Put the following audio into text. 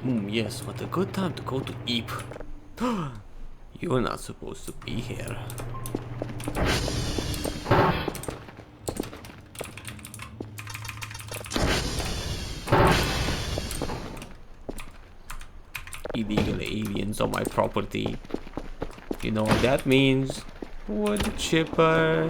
Yes, what a good time to go to Eep. You're not supposed to be here. Illegal aliens on my property. You know what that means? Woodchipper.